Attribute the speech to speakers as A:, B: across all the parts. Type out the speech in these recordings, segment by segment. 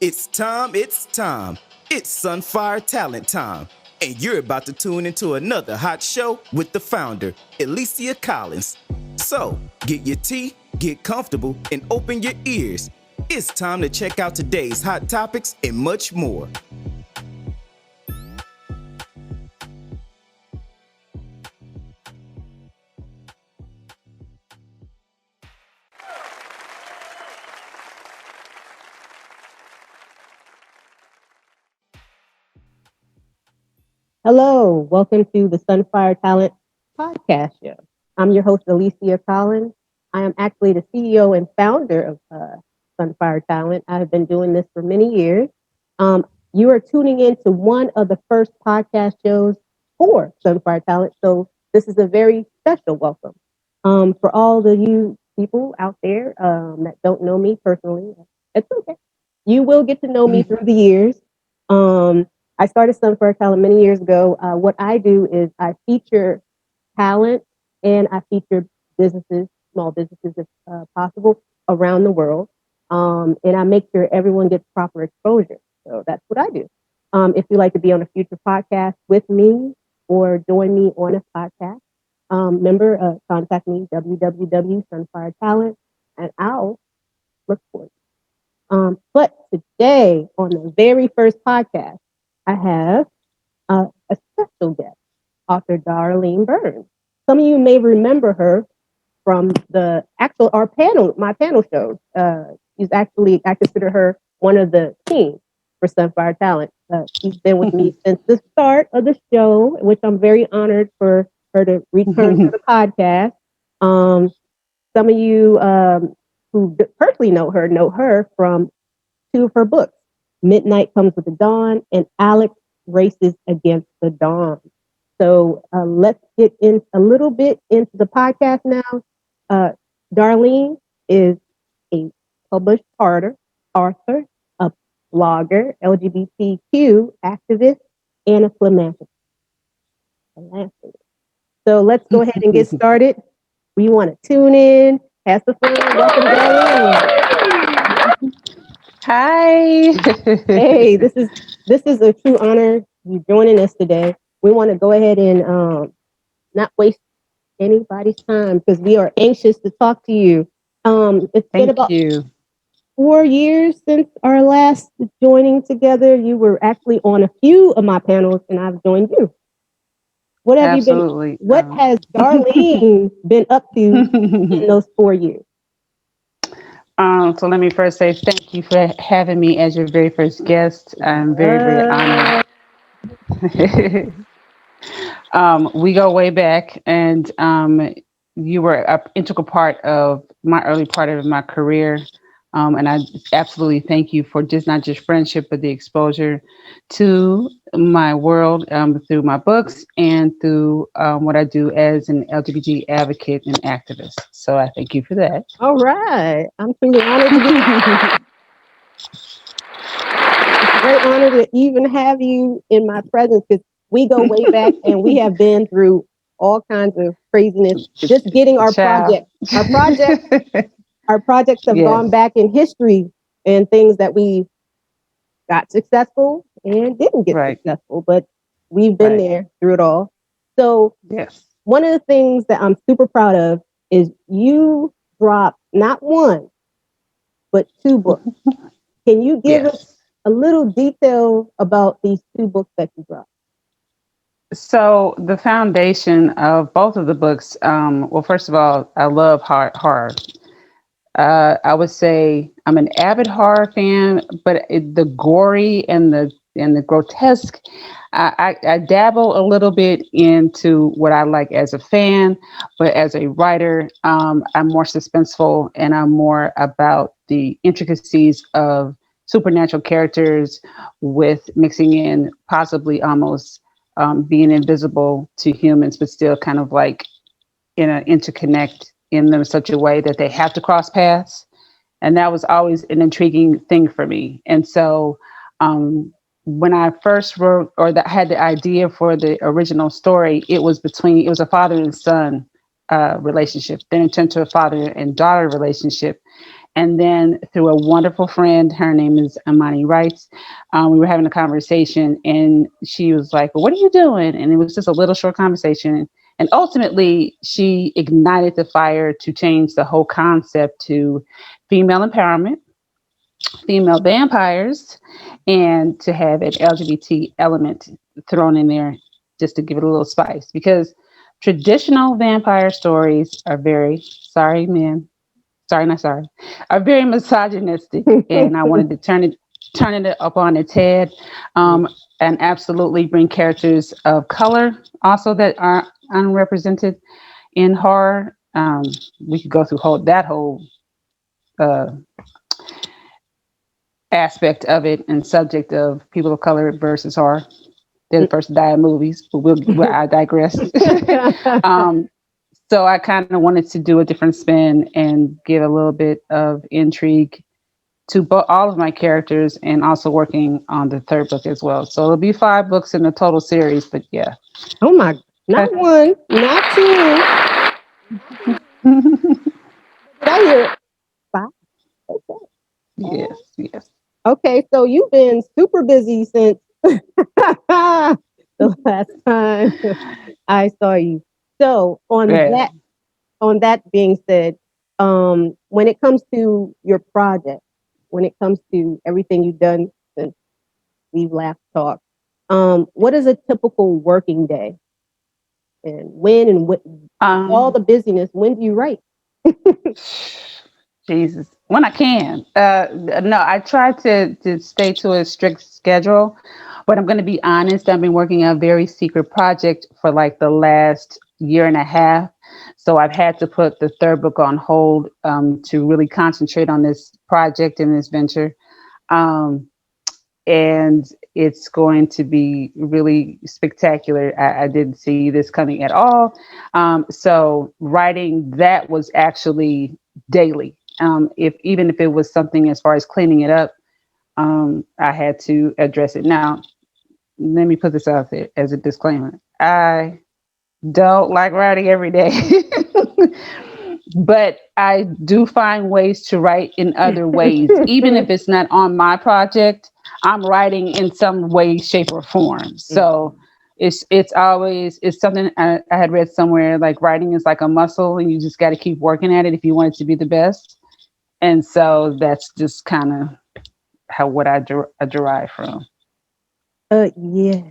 A: It's time, it's time. It's Sunfire Talent time. And you're about to tune into another hot show with the founder, Alicia Collins. So, get your tea, get comfortable, and open your ears. It's time to check out today's hot topics and much more.
B: Hello, welcome to the Sunfire Talent Podcast Show. I'm your host, Alicia Collins. I am actually the CEO and founder of Sunfire Talent. I have been doing this for many years. You are tuning in to one of the first podcast shows for Sunfire Talent, so this is a very special welcome. For all of you people out there that don't know me personally, it's okay. You will get to know me through the years. I started Sunfire Talent many years ago. What I do is I feature talent and I feature businesses, small businesses if possible, around the world. And I make sure everyone gets proper exposure. So that's what I do. If you'd like to be on a future podcast with me or join me on a podcast, remember, contact me, www.sunfiretalent, and I'll look for you. But today, on the very first podcast, I have a special guest, Author Darlene Burns. Some of you may remember her from my panel shows. I consider her one of the team for Sunfire Talent. She's been with me since the start of the show, which I'm very honored for her to return to the podcast. Some of you who personally know her from two of her books, Midnight Comes with the Dawn, and Alex Races Against the Dawn. So let's get in a little bit into the podcast now. Darlene is a published author, a blogger, LGBTQ activist, and a philanthropist. So let's go ahead and get started. We want to tune in, have some fun. Welcome, Darlene.
C: Hi.
B: Hey, this is a true honor you joining us today. We want to go ahead and not waste anybody's time because we are anxious to talk to you. It's been about 4 years since our last joining together. You were actually on a few of my panels, and I've joined you. What have you been? What has Darlene been up to in those 4 years?
C: So let me first say thank you for having me as your very first guest. I'm very, very honored. We go way back, and you were an integral part of my early part of my career. And I absolutely thank you for not just friendship, but the exposure to my world through my books and through what I do as an LGBT advocate and activist. So I thank you for that.
B: All right. I'm truly honored to be It's a great honor to even have you in my presence because we go way back and we have been through all kinds of craziness. Just getting our projects have gone back in history and things that we got successful and didn't get successful, but we've been there through it all. So one of the things that I'm super proud of is you dropped not one, but 2 books. Can you give us a little detail about these 2 books that you dropped?
C: So the foundation of both of the books, well, first of all, I love horror. I would say I'm an avid horror fan, but the gory and the grotesque, I dabble a little bit into what I like as a fan, but as a writer, I'm more suspenseful and I'm more about the intricacies of supernatural characters with mixing in possibly almost being invisible to humans, but still kind of like interconnect in them in such a way that they have to cross paths. And that was always an intriguing thing for me. And so when I first wrote had the idea for the original story, it was a father and son relationship. Then it turned to a father and daughter relationship. And then through a wonderful friend, her name is Amani Wrights, we were having a conversation and she was like, well, what are you doing? And it was just a little short conversation. And ultimately, she ignited the fire to change the whole concept to female empowerment, female vampires, and to have an LGBT element thrown in there just to give it a little spice. Because traditional vampire stories are very, sorry, men, sorry, not sorry, are very misogynistic. And I wanted to turn it up on its head, and absolutely bring characters of color also that are unrepresented in horror. We could go through that whole uh, aspect of it and subject of people of color versus horror. They're the first to die in movies, but I digress. um, so I kind of wanted to do a different spin and give a little bit of intrigue to all of my characters, and also working on the third book as well. So it'll be 5 books in the total series, but yeah.
B: Oh my, not one, not two. Did I hear 5? Okay.
C: Yes.
B: Okay, so you've been super busy since the last time I saw you. So on that being said, when it comes to your project, when it comes to everything you've done since we've last talked, what is a typical working day? And when and what all the busyness, when do you write?
C: Jesus, when I can. No, I try to stay to a strict schedule, but I'm going to be honest. I've been working on a very secret project for like the last year and a half. So I've had to put the third book on hold to really concentrate on this project and this venture. And it's going to be really spectacular. I didn't see this coming at all. So writing that was actually daily. If it was something as far as cleaning it up, I had to address it. Now, let me put this out there as a disclaimer. I don't like writing every day, but I do find ways to write in other ways. Even if it's not on my project, I'm writing in some way, shape, or form. So it's something I had read somewhere, like writing is like a muscle and you just got to keep working at it if you want it to be the best. And so that's just kind of what I derive from.
B: Yeah.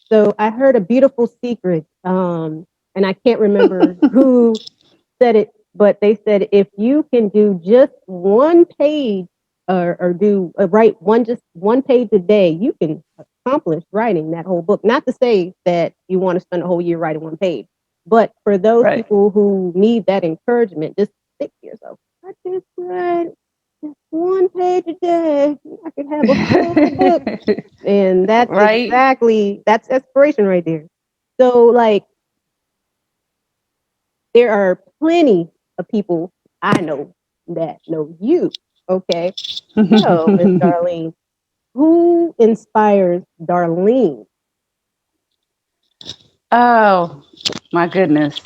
B: So I heard a beautiful secret, and I can't remember who said it, but they said if you can do just one page or do write just one page a day, you can accomplish writing that whole book. Not to say that you want to spend a whole year writing one page, but for those people who need that encouragement, just stick to yourself. I just write just one page a day. I could have a whole book. And that's that's inspiration right there. So like there are plenty of people I know that know you. Okay. So Miss Darlene, who inspires Darlene?
C: Oh my goodness.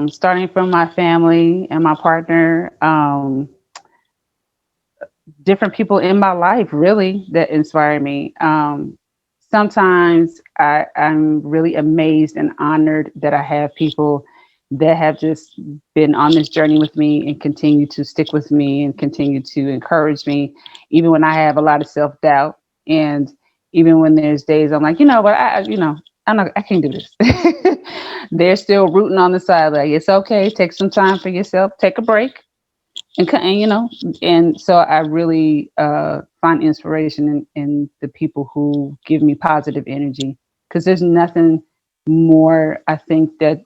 C: Starting from my family and my partner, different people in my life really that inspire me. Sometimes I'm really amazed and honored that I have people that have just been on this journey with me and continue to stick with me and continue to encourage me, even when I have a lot of self-doubt. And even when there's days I'm like, but I can't do this. They're still rooting on the side. Like, it's okay. Take some time for yourself. Take a break. And so I really find inspiration in the people who give me positive energy, because there's nothing more, I think, that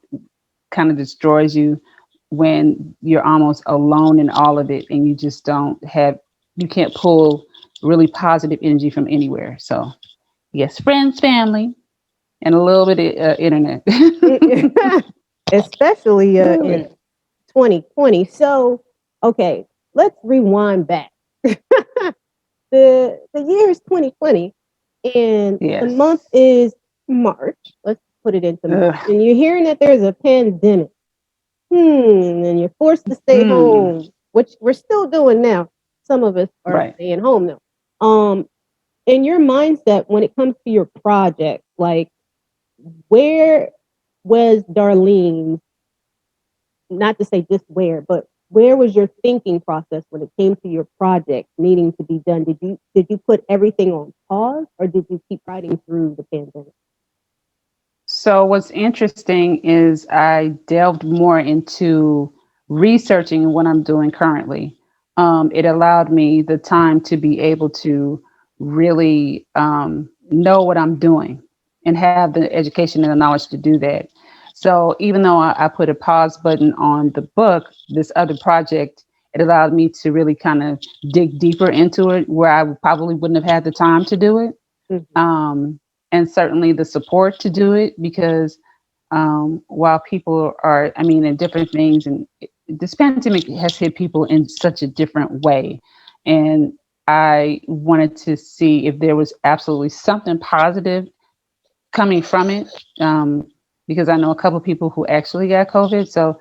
C: kind of destroys you when you're almost alone in all of it and you just you can't pull really positive energy from anywhere. So yes, friends, family, and a little bit of internet.
B: Especially in 2020. So, okay, let's rewind back. The year is 2020 and the month is March. Let's put it into March. And you're hearing that there's a pandemic. And you're forced to stay home, which we're still doing now. Some of us are
C: Right.
B: staying home though. In your mindset, when it comes to your project, like where was Darlene, not to say just where, but where was your thinking process when it came to your project needing to be done? Did you put everything on pause or did you keep writing through the pandemic?
C: So what's interesting is I delved more into researching what I'm doing currently. It allowed me the time to be able to really know what I'm doing and have the education and the knowledge to do that. So even though I put a pause button on the book, this other project, it allowed me to really kind of dig deeper into it where I probably wouldn't have had the time to do it.
B: Mhm.
C: Um, and certainly the support to do it because while people are, I mean, in different things, and this pandemic has hit people in such a different way. And I wanted to see if there was absolutely something positive coming from it, because I know a couple of people who actually got COVID. So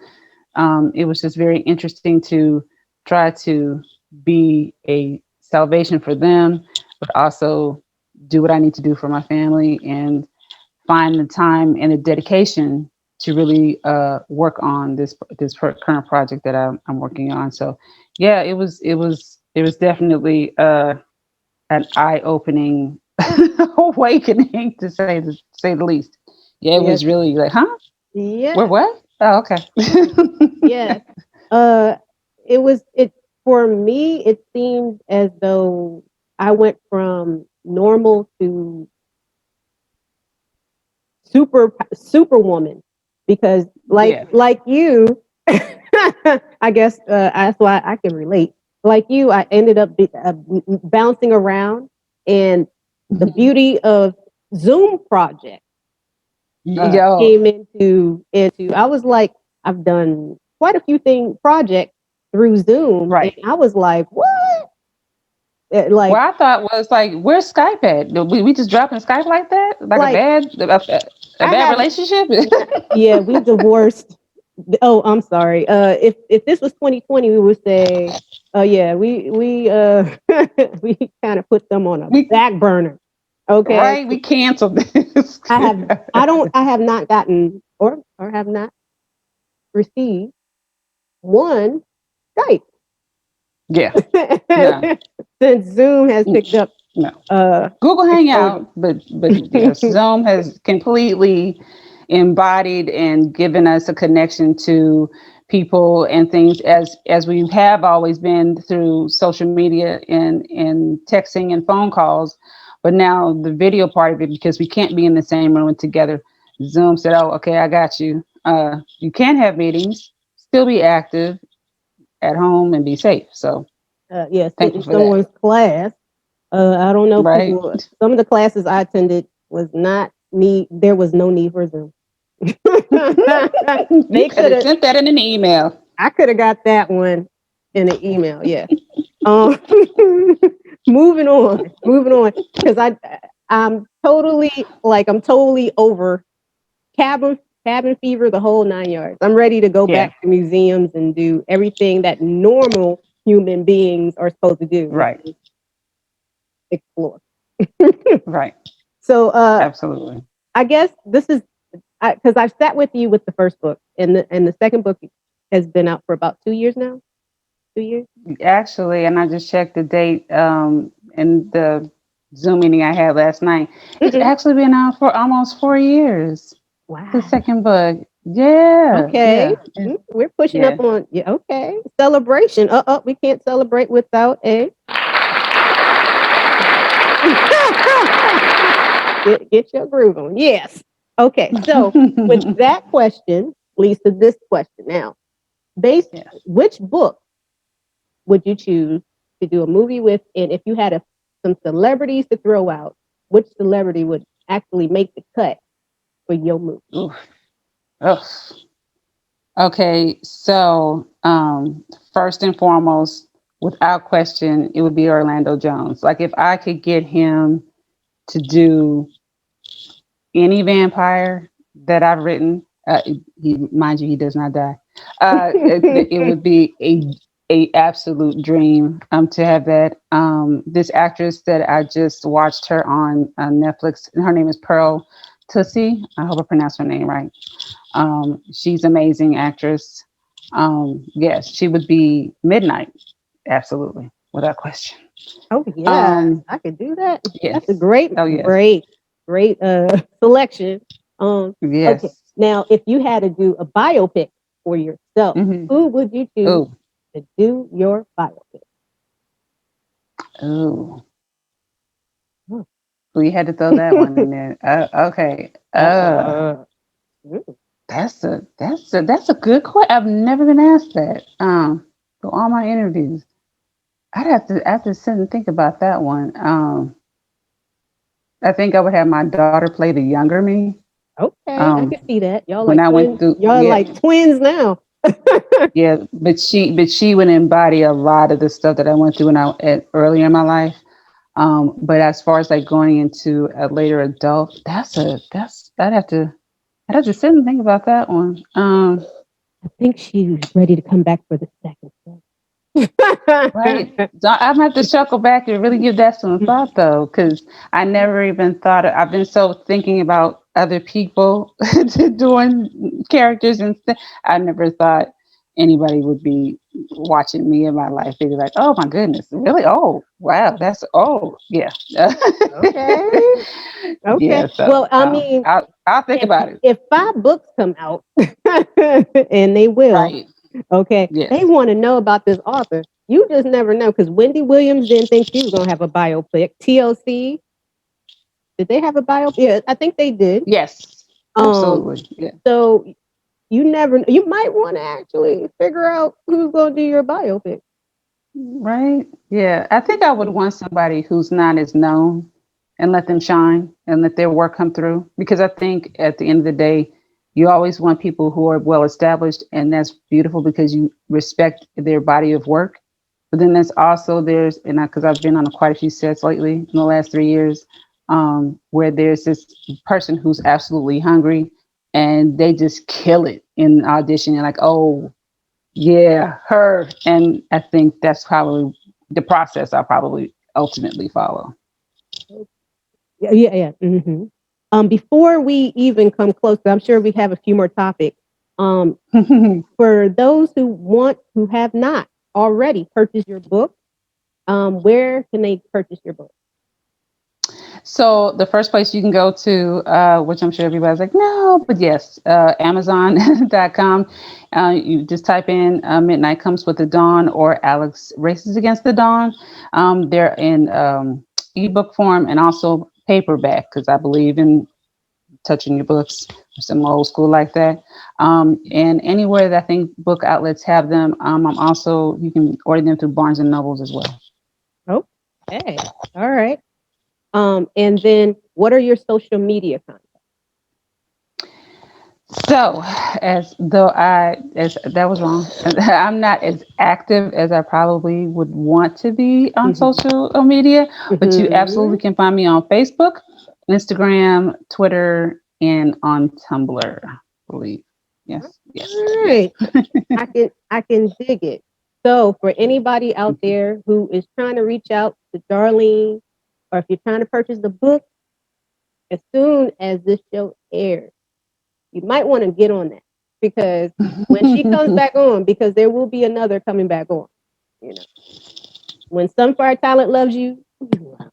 C: it was just very interesting to try to be a salvation for them, but also do what I need to do for my family and find the time and the dedication to really work on current project that I'm working on. So, yeah, it was definitely an eye opening awakening to say the least. Yeah, it
B: Yes.
C: was really like, huh? We're
B: Yeah.
C: what? Oh, okay.
B: Yes. Uh, it for me. It seemed as though I went from normal to superwoman because, like
C: Yeah.
B: like you, I guess that's why I can relate. Like you, I ended up bouncing around, and the
C: Mhm.
B: beauty of Zoom project
C: Yo,
B: came into. I was like, I've done quite a few projects through Zoom, and
C: right.
B: I was like, what? Like,
C: Well, I thought was like, where's Skype at? We just dropping Skype like that? Like
B: like
C: a
B: I
C: bad
B: have,
C: relationship?
B: yeah, we divorced. Oh, I'm sorry. If this was 2020, we would say, oh yeah, we we kind of put them on a
C: we
B: back burner. Okay,
C: right? We canceled this.
B: I have not gotten or have not received one Skype
C: Yeah. No.
B: since Zoom has picked up
C: No.
B: uh
C: Google
B: exposure.
C: Hangout, but yes, Zoom has completely embodied and given us a connection to people and things as we have always been through social media and texting and phone calls. But now the video part of it, because we can't be in the same room together, Zoom said, "Oh, okay, I got you. You can have meetings, still be active at home and be safe." So
B: Yeah, sit
C: thankful
B: in
C: for that.
B: someone's class. I don't know
C: Right?
B: people. Some of the classes I attended was not need. There was no need for Zoom.
C: You
B: They
C: could
B: could
C: have
B: have.
C: sent that in an email.
B: I could have got that one in an email. Yeah. Um, moving on, because I'm totally over cabin fever, the whole 9 yards. I'm ready to go
C: Yeah,
B: back to museums and do everything that normal human beings are supposed to do, which
C: right,
B: is explore.
C: right,
B: So
C: absolutely.
B: I guess this is because I've sat with you with the first book, and the second book has been out for about 2 years now. 2 years.
C: Actually, and I just checked the date in the Zoom meeting I had last night. It's
B: Mm-mm.
C: actually been out for almost 4 years. The
B: Wow.
C: second book. Yeah,
B: Okay.
C: yeah,
B: We're pushing up
C: yeah.
B: on, yeah. Okay. Celebration. We can't celebrate without a get your groove on. Yes. Okay. So with that question leads to this question now. Based,
C: Yes.
B: which book would you choose to do a movie with? And if you had some celebrities to throw out, which celebrity would actually make the cut for your movie?
C: Oof. Ugh. Okay, so first and foremost, without question, it would be Orlando Jones. Like if I could get him to do any vampire that I've written, mind you, he does not die. It would be a a absolute dream to have that. This actress that I just watched her on Netflix, her name is Pearl Tussie. I hope I pronounced her name right. She's amazing actress. Yes, she would be Midnight, absolutely, without question.
B: Oh yeah,
C: Um,
B: I could do that. That's a
C: yes.
B: great,
C: Oh yes.
B: great, great selection. Okay.
C: Yes.
B: Now, if you had to do a biopic for yourself,
C: Mm-hmm.
B: who would you choose
C: Oh.
B: to do your biopic?
C: Oh.
B: Hmm.
C: We had to throw that one in there. Okay.
B: uh, mm,
C: That's a good question. I've never been asked that. For all my interviews, I have to sit and think about that one. I think I would have my daughter play the younger me.
B: okay, I
C: Um,
B: can see that. Y'all
C: when
B: like
C: I went
B: twins.
C: through,
B: Y'all
C: yeah,
B: like twins now.
C: yeah, but she would embody a lot of the stuff that I went through when earlier in my life. But as far as like going into a later adult, that's I'd have to sit and think about that one.
B: I think she's ready to come back for the second
C: Right.
B: one.
C: So I'm gonna have to circle back and really give that some thought though, because I never even I've been so thinking about other people doing characters and stuff. I never thought anybody would be watching me in my life. They'd be like, oh my goodness, really? Oh, wow, that's yeah.
B: Okay.
C: Yeah,
B: Okay.
C: so
B: Well, I mean,
C: I'll think
B: if
C: about it.
B: if 5 books come out, and they will,
C: Right.
B: okay, they
C: Yes.
B: want to know about this author. You just never know because Wendy Williams didn't think she was gonna have a biopic. TLC, did they have a biopic? Yeah, I think they did.
C: Yes.
B: Um,
C: Absolutely. Yeah.
B: so you never. You might want to actually figure out who's gonna do your biopic.
C: Right. Yeah. I think I would want somebody who's not as known and let them shine and let their work come through. Because I think at the end of the day, you always want people who are well established, and that's beautiful because you respect their body of work. But then there's and because I've been on quite a few sets lately in the last 3 years, where there's this person who's absolutely hungry and they just kill it in audition. And like, oh, yeah, her. And I think that's probably the process I'll probably ultimately follow.
B: Yeah, yeah, yeah. Before we even come close, I'm sure we have a few more topics. Um, for those who have not already purchased your book, where can they purchase your book?
C: So the first place you can go to, which I'm sure everybody's like, no, but yes, Amazon.com. You just type in Midnight Comes with the Dawn or Alex Races Against the Dawn. They're in ebook form and also paperback because I believe in touching your books, some old school like that. And anywhere that I think book outlets have them, I'm also, you can order them through Barnes and Nobles as well.
B: Okay, all right. And then what are your social media contacts?
C: So, as that was wrong, I'm not as active as I probably would want to be on social media, but you absolutely can find me on Facebook, Instagram, Twitter, and on Tumblr, I believe. Yes, yes,
B: All
C: yes.
B: right, I can dig it. So for anybody out there who is trying to reach out to Darlene, or if you're trying to purchase the book, as soon as this show airs, you might want to get on that because when she comes back on, because there will be another coming back on. You know, when Sunfire Talent loves you, you love.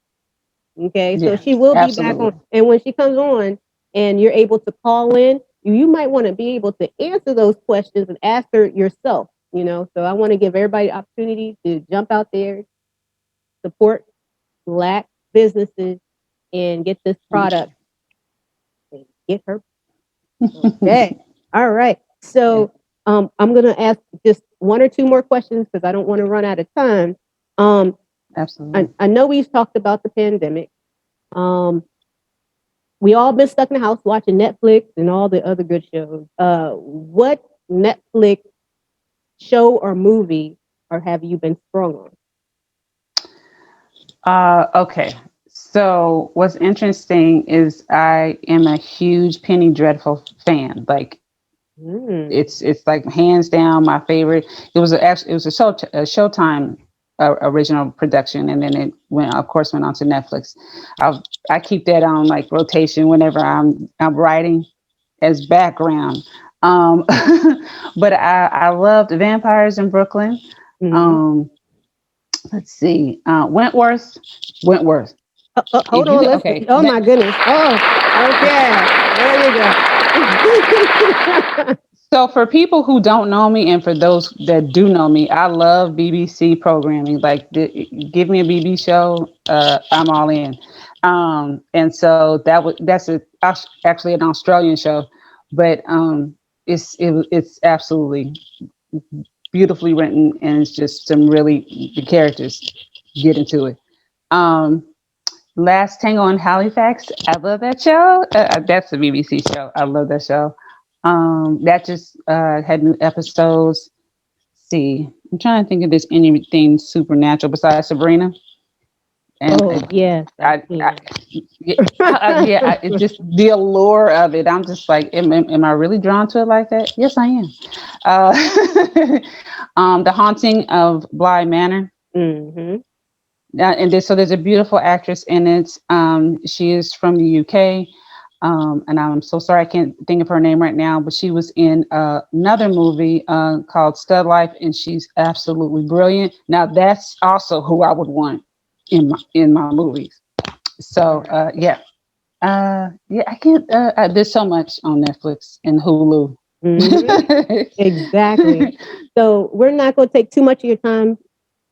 B: Okay, so
C: Yes,
B: she will be back on,
C: absolutely.
B: and when she comes on, and you're able to call in, you might want to be able to answer those questions and ask her yourself. You know, so I want to give everybody the opportunity to jump out there, support Black businesses, and get this product and get her. Okay. All right.
C: Yeah,
B: So I'm going to ask just one or two more questions because I don't want to run out of time.
C: absolutely.
B: I know we've talked about the pandemic. Um, we all been stuck in the house watching Netflix and all the other good shows. What Netflix show or movie or have you been sprung on?
C: Okay. So what's interesting is I am a huge Penny Dreadful fan. Like
B: Mm.
C: It's like hands down my favorite. It was a Showtime original production, and then it went, of course, went on to Netflix. I I keep that on like rotation whenever I'm writing as background. Um, but I loved Vampires in Brooklyn.
B: Mm.
C: Um, let's see, Wentworth.
B: Hold
C: If you
B: on,
C: could,
B: let's.
C: okay,
B: Oh
C: that,
B: my goodness. Oh, okay. There you go.
C: so for people who don't know me, and for those that do know me, I love BBC programming. Like, give me a BBC show, I'm all in. And so actually an Australian show, but it's absolutely beautifully written, and it's just some really the characters get into it. Um, Last Tango in Halifax. I love that show. That's a BBC show. I love that show. That just had new episodes. See, I'm trying to think if there's anything supernatural besides Sabrina. And
B: Oh yes, I've seen
C: I
B: that.
C: yeah, it's just the allure of it. I'm just like, am I really drawn to it like that? Yes, I am. The Haunting of Bly Manor.
B: Hmm.
C: And so there's a beautiful actress in it. She is from the UK, and I'm so sorry I can't think of her name right now. But she was in another movie called Stud Life, and she's absolutely brilliant. Now that's also who I would want in my movies. So yeah, I can't. There's so much on Netflix and Hulu.
B: Hmm. Exactly. So we're not going to take too much of your time.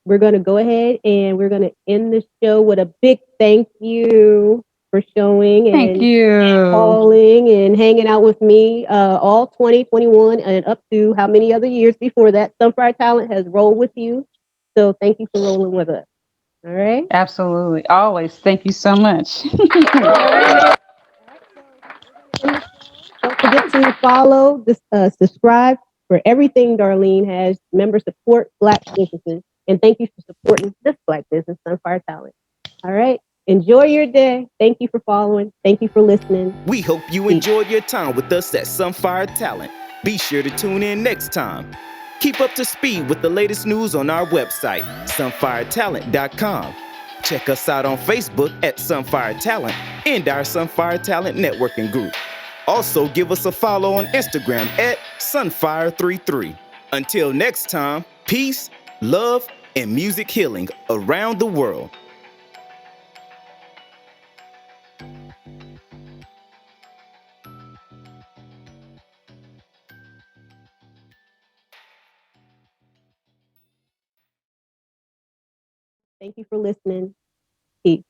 B: We're going to go ahead and we're going to end the show with a big thank you for showing
C: Thank
B: and
C: you.
B: calling and hanging out with me all 2021 and up to how many other years before that. Sunfire Talent has rolled with you. So thank you for rolling with us. All right.
C: Absolutely. Always. Thank you so much.
B: All right. So we're gonna end the show. Don't forget to follow, this, subscribe for everything Darlene has. Remember, support Black businesses. And thank you for supporting this Black business, Sunfire Talent. All right. Enjoy your day. Thank you for following. Thank you for listening.
A: We hope you
B: Peace.
A: enjoyed your time with us at Sunfire Talent. Be sure to tune in next time. Keep up to speed with the latest news on our website, sunfiretalent.com. Check us out on Facebook at Sunfire Talent and our Sunfire Talent networking group. Also, give us a follow on Instagram at Sunfire33. Until next time, peace, love, and music healing around the world.
B: Thank you for listening. Peace.